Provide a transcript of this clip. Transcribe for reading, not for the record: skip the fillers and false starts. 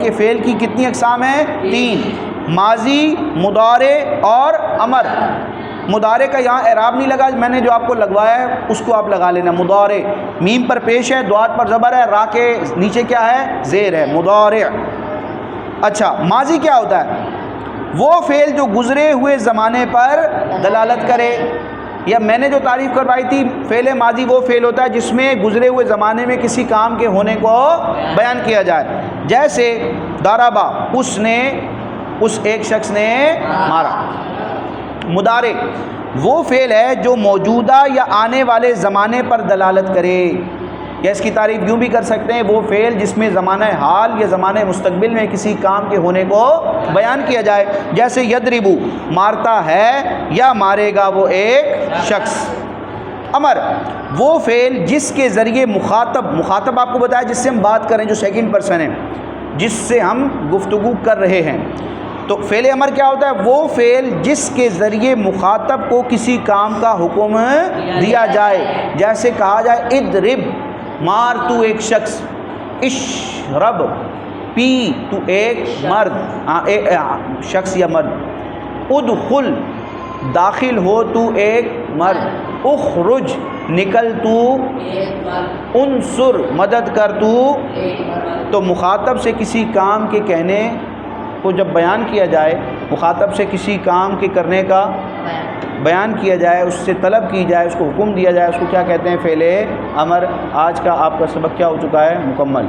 کہ فعل کی کتنی اقسام ہیں؟ 3، ماضی، مضارع اور امر۔ مضارع کا یہاں اعراب نہیں لگا، میں نے جو آپ کو لگوایا ہے اس کو آپ لگا لینا۔ مضارع میم پر پیش ہے، دوات پر زبر ہے، را کے نیچے کیا ہے؟ زیر ہے، مضارع۔ اچھا، ماضی کیا ہوتا ہے؟ وہ فعل جو گزرے ہوئے زمانے پر دلالت کرے، یا میں نے جو تعریف کروائی تھی فعل ماضی وہ فعل ہوتا ہے جس میں گزرے ہوئے زمانے میں کسی کام کے ہونے کو بیان کیا جائے، جیسے ضربا، اس نے، اس ایک شخص نے مارا۔ مضارع وہ فعل ہے جو موجودہ یا آنے والے زمانے پر دلالت کرے، یا اس کی تعریف یوں بھی کر سکتے ہیں، وہ فعل جس میں زمانہ حال یا زمانہ مستقبل میں کسی کام کے ہونے کو بیان کیا جائے، جیسے یضربو، مارتا ہے یا مارے گا وہ ایک شخص۔ امر وہ فعل جس کے ذریعے مخاطب آپ کو بتایا جس سے ہم بات کریں، جو سیکنڈ پرسن ہے جس سے ہم گفتگو کر رہے ہیں، تو فعل امر کیا ہوتا ہے؟ وہ فعل جس کے ذریعے مخاطب کو کسی کام کا حکم دیا جائے، جیسے کہا جائے اضرب، مار تو ایک شخص، اشرب، پی تو ایک مرد، شخص یا مرد، ادخل، داخل ہو تو ایک مرد، اخرج، نکل تو، انصر، مدد کر تو مخاطب سے کسی کام کے کہنے کو جب بیان کیا جائے، مخاطب سے کسی کام کے کرنے کا بیان کیا جائے، اس سے طلب کی جائے، اس کو حکم دیا جائے، اس کو کیا کہتے ہیں؟ فعل امر۔ آج کا آپ کا سبق کیا ہو چکا ہے؟ مکمل۔